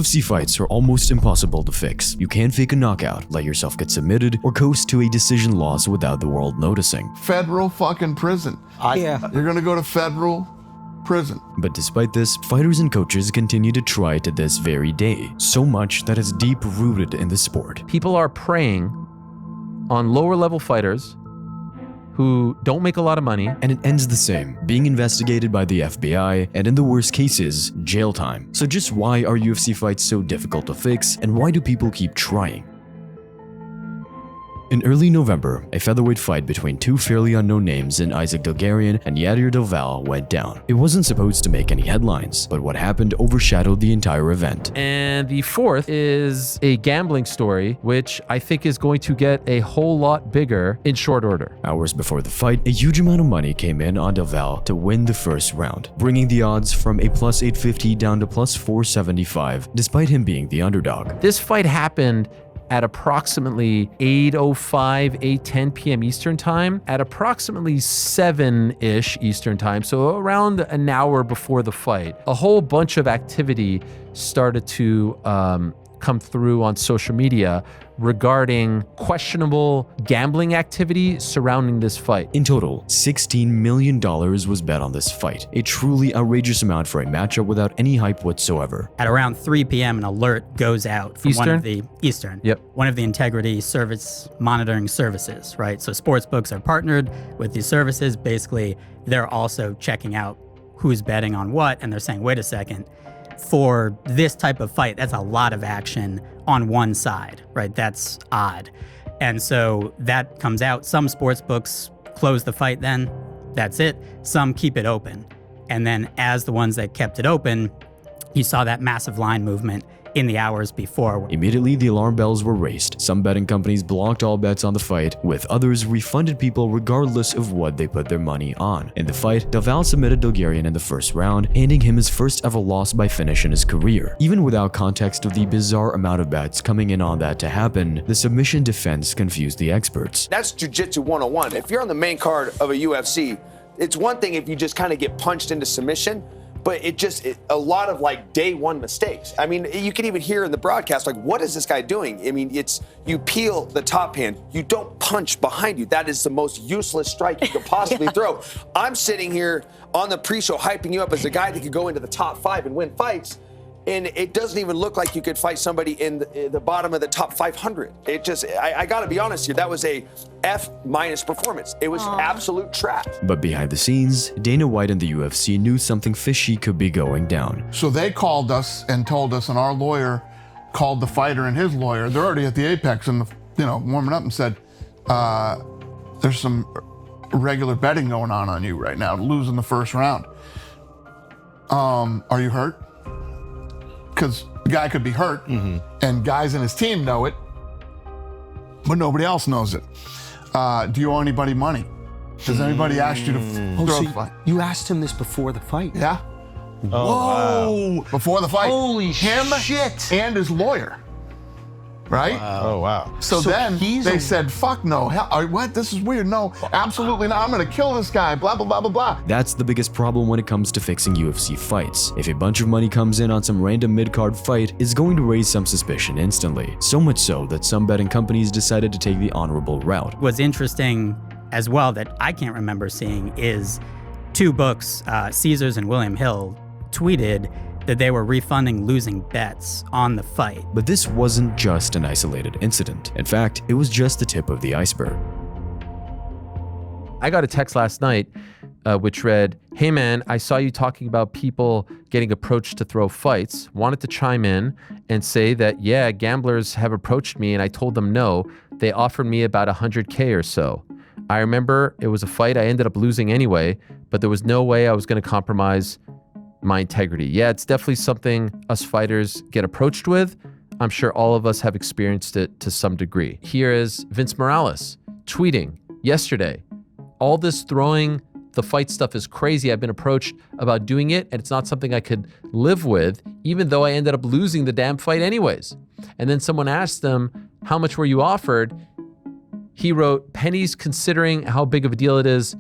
UFC fights are almost impossible to fix. You can't fake a knockout, let yourself get submitted, or coast to a decision loss without the world noticing. Federal fucking prison. You're gonna go to federal prison. But despite this, fighters and coaches continue to try to this very day, so much that it's deep rooted in the sport. People are preying on lower level fighters who don't make a lot of money. And it ends the same, being investigated by the FBI, and in the worst cases, jail time. So just why are UFC fights so difficult to fix, and why do people keep trying? In early November, a featherweight fight between two fairly unknown names in Isaac Dulgarian and Yadir Doval went down. It wasn't supposed to make any headlines, but what happened overshadowed the entire event. And the fourth is a gambling story, which I think is going to get a whole lot bigger in short order. Hours before the fight, a huge amount of money came in on Doval to win the first round, bringing the odds from a plus 850 down to plus 475, despite him being the underdog. This fight happened at approximately 8:05, 8:10 p.m. Eastern time, at approximately 7-ish Eastern time, so around an hour before the fight. A whole bunch of activity started to come through on social media regarding questionable gambling activity surrounding this fight. In total, $16 million was bet on this fight, a truly outrageous amount for a matchup without any hype whatsoever. At around 3 p.m., an alert goes out from one of the one of the integrity service monitoring services, right? So sportsbooks are partnered with these services. Basically, they're also checking out who's betting on what, and they're saying, wait a second, for this type of fight, that's a lot of action on one side, right? That's odd. And so that comes out. Some sports books close the fight then, that's it. Some keep it open. And then as the ones that kept it open, you saw that massive line movement in the hours before. Immediately, the alarm bells were raised. Some betting companies blocked all bets on the fight, with others refunded people regardless of what they put their money on. In the fight, Doval submitted Dulgarian in the first round, handing him his first ever loss by finish in his career. Even without context of the bizarre amount of bets coming in on that to happen, the submission defense confused the experts. That's Jiu-Jitsu 101. If you're on the main card of a UFC, it's one thing if you just kind of get punched into submission, but a lot of like day one mistakes. I mean, you can even hear in the broadcast, like, what is this guy doing? I mean, you peel the top hand, you don't punch behind you. That is the most useless strike you could possibly throw. I'm sitting here on the pre-show hyping you up as a guy that could go into the top 5 and win fights. And it doesn't even look like you could fight somebody in the bottom of the top 500. I gotta be honest here, that was a F- performance. It was absolute trash. But behind the scenes, Dana White and the UFC knew something fishy could be going down. So they called us and told us, and our lawyer called the fighter and his lawyer. They're already at the apex and warming up, and said, there's some regular betting going on you right now, losing the first round. Are you hurt? Because the guy could be hurt, and guys in his team know it, but nobody else knows it. Do you owe anybody money? Has anybody asked you to throw a fight? You asked him this before the fight? Yeah. Oh, wow. Before the fight. Holy him shit. And his lawyer. Right? Wow. Oh, wow. So then they said, fuck no. What? This is weird. No, absolutely not. I'm going to kill this guy. Blah, blah, blah, blah, blah. That's the biggest problem when it comes to fixing UFC fights. If a bunch of money comes in on some random mid-card fight, it's going to raise some suspicion instantly. So much so that some betting companies decided to take the honorable route. What's interesting as well that I can't remember seeing is 2 books, Caesars and William Hill, tweeted that they were refunding losing bets on the fight. But this wasn't just an isolated incident. In fact, it was just the tip of the iceberg. I got a text last night which read, "Hey man, I saw you talking about people getting approached to throw fights. Wanted to chime in and say that, yeah, gamblers have approached me and I told them no. They offered me about 100K or so. I remember it was a fight I ended up losing anyway, but there was no way I was going to compromise my integrity. Yeah, it's definitely something us fighters get approached with. I'm sure all of us have experienced it to some degree." Here is Vince Morales tweeting yesterday, "All this throwing the fight stuff is crazy. I've been approached about doing it and it's not something I could live with, even though I ended up losing the damn fight anyways." And then someone asked them, "How much were you offered?" He wrote, "Pennies considering how big of a deal it is,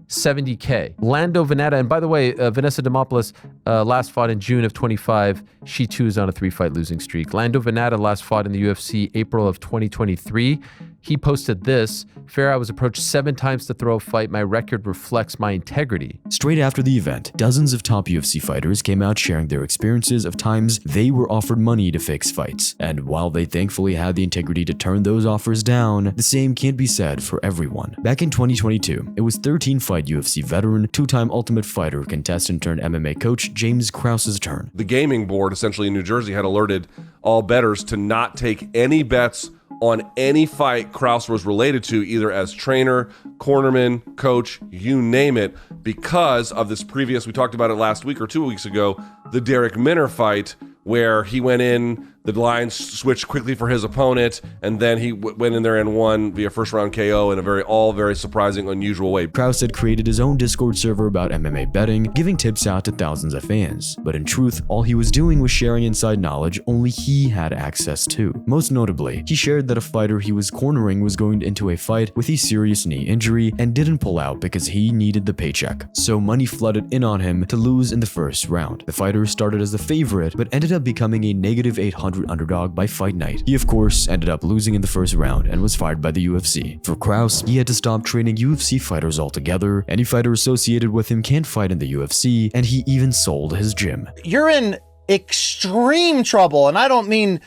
70K. Lando Veneta," and by the way, Vanessa Demopoulos, last fought in June of 25. She too is on a 3-fight losing streak. Lando Venata last fought in the UFC April of 2023. He posted this: "Fair, I was approached 7 times to throw a fight. My record reflects my integrity." Straight after the event, dozens of top UFC fighters came out sharing their experiences of times they were offered money to fix fights. And while they thankfully had the integrity to turn those offers down, the same can't be said for everyone. Back in 2022, it was 13-fight UFC veteran, 2-time Ultimate Fighter contestant turned MMA coach James Krause's turn. The gaming board essentially in New Jersey had alerted all bettors to not take any bets on any fight Krause was related to, either as trainer, cornerman, coach, you name it, because of this previous, we talked about it last week or 2 weeks ago, the Derek Minner fight, where he went in, the lines switched quickly for his opponent, and then he went in there and won via first round KO in a very surprising, unusual way. Krause had created his own Discord server about MMA betting, giving tips out to thousands of fans. But in truth, all he was doing was sharing inside knowledge only he had access to. Most notably, he shared that a fighter he was cornering was going into a fight with a serious knee injury and didn't pull out because he needed the paycheck. So money flooded in on him to lose in the first round. The fighter started as the favorite, but ended up becoming a -800 underdog by fight night. He of course ended up losing in the first round and was fired by the UFC. For Krause, he had to stop training UFC fighters altogether. Any fighter associated with him can't fight in the UFC, and he even sold his gym. You're in extreme trouble, and I don't mean,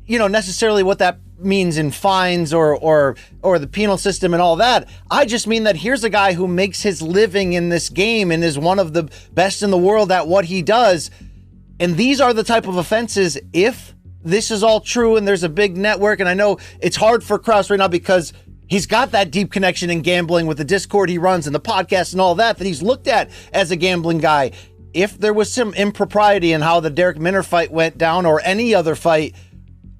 necessarily what that means in fines or the penal system and all that. I just mean that here's a guy who makes his living in this game and is one of the best in the world at what he does. And these are the type of offenses, if this is all true and there's a big network, and I know it's hard for Krause right now because he's got that deep connection in gambling with the Discord he runs and the podcast and all that he's looked at as a gambling guy. If there was some impropriety in how the Derek Minner fight went down or any other fight,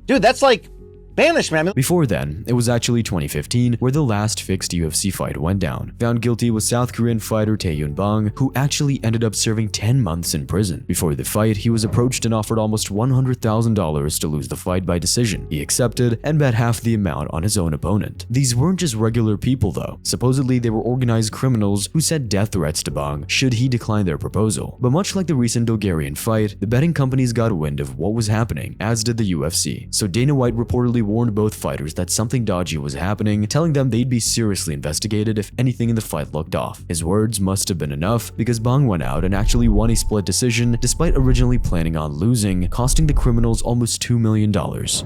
dude, that's like banishment. Before then, it was actually 2015 where the last fixed UFC fight went down. Found guilty was South Korean fighter Tae-Yoon Bang, who actually ended up serving 10 months in prison. Before the fight, he was approached and offered almost $100,000 to lose the fight by decision. He accepted and bet half the amount on his own opponent. These weren't just regular people though. Supposedly they were organized criminals who sent death threats to Bang should he decline their proposal. But much like the recent Bulgarian fight, the betting companies got wind of what was happening, as did the UFC. So Dana White reportedly warned both fighters that something dodgy was happening, telling them they'd be seriously investigated if anything in the fight looked off. His words must have been enough because Bang went out and actually won a split decision despite originally planning on losing, costing the criminals almost $2 million.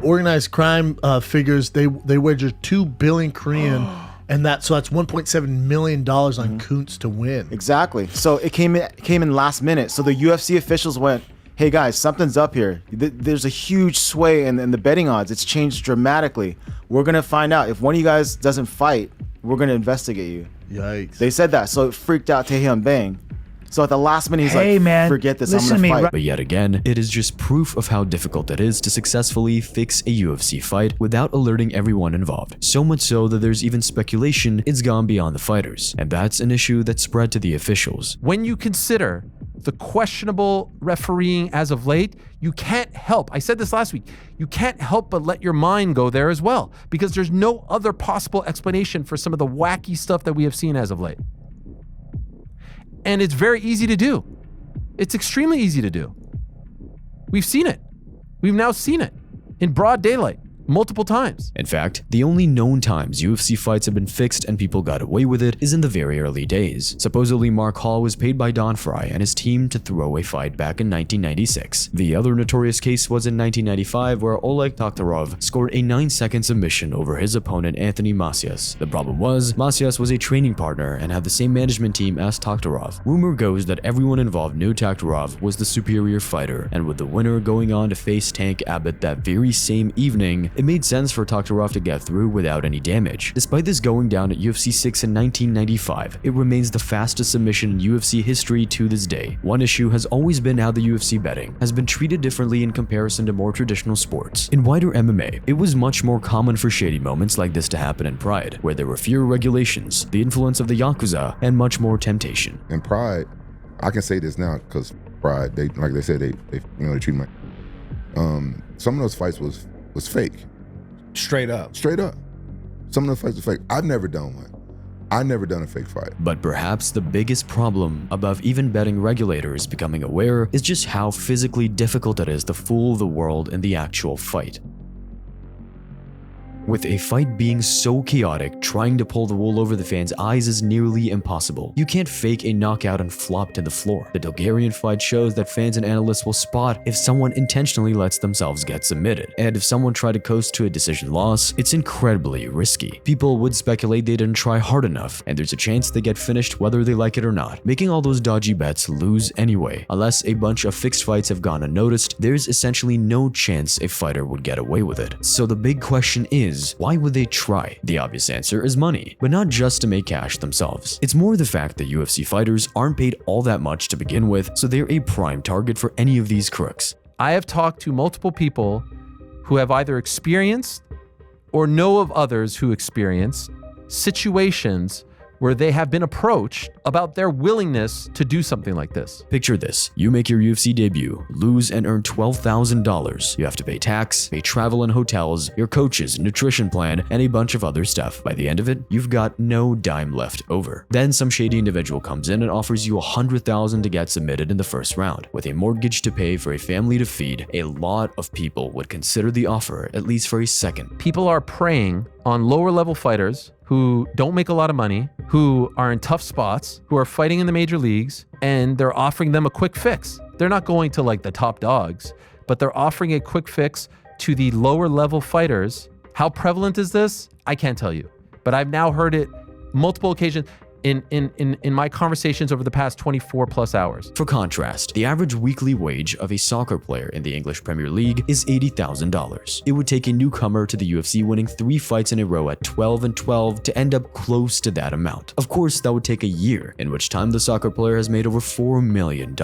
Organized crime figures they wagered 2 billion Korean and that's $1.7 million on Kuntz to win. Exactly. So it came in last minute. So the UFC officials went, hey guys, something's up here. There's a huge sway in the betting odds. It's changed dramatically. We're gonna find out. If one of you guys doesn't fight, we're gonna investigate you. Yikes. They said that, so it freaked out Tae-Hyun Bang. So at the last minute, he's like, man, forget this, I'm gonna fight. But yet again, it is just proof of how difficult it is to successfully fix a UFC fight without alerting everyone involved. So much so that there's even speculation it's gone beyond the fighters. And that's an issue that spread to the officials. When you consider the questionable refereeing as of late, you can't help, I said this last week, you can't help but let your mind go there as well, because there's no other possible explanation for some of the wacky stuff that we have seen as of late. And it's very easy to do. It's extremely easy to do. We've seen it. We've now seen it in broad daylight multiple times. In fact, the only known times UFC fights have been fixed and people got away with it is in the very early days. Supposedly, Mark Hall was paid by Don Fry and his team to throw a fight back in 1996. The other notorious case was in 1995 where Oleg Taktarov scored a 9-second submission over his opponent Anthony Macias. The problem was, Macias was a training partner and had the same management team as Taktarov. Rumor goes that everyone involved knew Taktarov was the superior fighter, and with the winner going on to face Tank Abbott that very same evening, it made sense for Taktarov to get through without any damage. Despite this going down at UFC 6 in 1995, it remains the fastest submission in UFC history to this day. One issue has always been how the UFC betting has been treated differently in comparison to more traditional sports. In wider MMA, it was much more common for shady moments like this to happen in Pride, where there were fewer regulations, the influence of the Yakuza, and much more temptation. In Pride, I can say this now because Pride, they treat me. Some of those fights was fake. Straight up. Some of the fights are fake. I've never done one. I never done a fake fight. But perhaps the biggest problem above even betting regulators becoming aware is just how physically difficult it is to fool the world in the actual fight. With a fight being so chaotic, trying to pull the wool over the fans' eyes is nearly impossible. You can't fake a knockout and flop to the floor. The Dulgarian fight shows that fans and analysts will spot if someone intentionally lets themselves get submitted. And if someone tried to coast to a decision loss, it's incredibly risky. People would speculate they didn't try hard enough, and there's a chance they get finished whether they like it or not, making all those dodgy bets lose anyway. Unless a bunch of fixed fights have gone unnoticed, there's essentially no chance a fighter would get away with it. So the big question is, why would they try? The obvious answer is money, but not just to make cash themselves. It's more the fact that UFC fighters aren't paid all that much to begin with, so they're a prime target for any of these crooks. I have talked to multiple people who have either experienced or know of others who experienced situations where they have been approached about their willingness to do something like this. Picture this. You make your UFC debut, lose and earn $12,000. You have to pay tax, pay travel and hotels, your coaches, nutrition plan, and a bunch of other stuff. By the end of it, you've got no dime left over. Then some shady individual comes in and offers you $100,000 to get submitted in the first round. With a mortgage to pay for a family to feed, a lot of people would consider the offer, at least for a second. People are preying on lower level fighters who don't make a lot of money, who are in tough spots, who are fighting in the major leagues, and they're offering them a quick fix. They're not going to like the top dogs, but they're offering a quick fix to the lower level fighters. How prevalent is this? I can't tell you, but I've now heard it multiple occasions in my conversations over the past 24 plus hours. For contrast, the average weekly wage of a soccer player in the English Premier League is $80,000. It would take a newcomer to the UFC winning 3 fights in a row at 12-12 to end up close to that amount. Of course, that would take a year, in which time the soccer player has made over $4 million.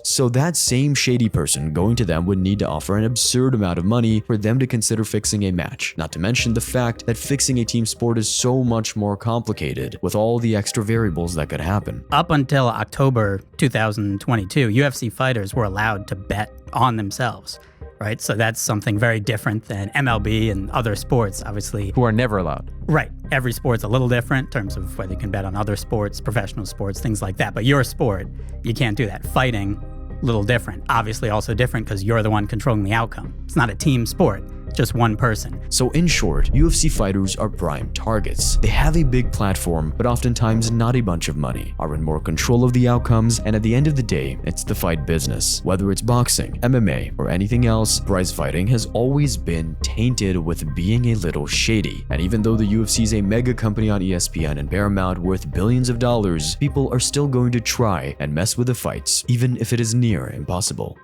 So that same shady person going to them would need to offer an absurd amount of money for them to consider fixing a match. Not to mention the fact that fixing a team sport is so much more complicated, with all the extra variables that could happen. Up until October 2022, UFC fighters were allowed to bet on themselves, right? So that's something very different than MLB and other sports, obviously. Who are never allowed. Right. Every sport's a little different in terms of whether you can bet on other sports, professional sports, things like that. But your sport, you can't do that. Fighting, a little different. Obviously also different because you're the one controlling the outcome. It's not a team sport. Just one person. So in short, UFC fighters are prime targets. They have a big platform, but oftentimes not a bunch of money, are in more control of the outcomes, and at the end of the day, it's the fight business. Whether it's boxing, MMA, or anything else, prize fighting has always been tainted with being a little shady. And even though the UFC is a mega company on ESPN and Paramount worth billions of dollars, people are still going to try and mess with the fights, even if it is near impossible.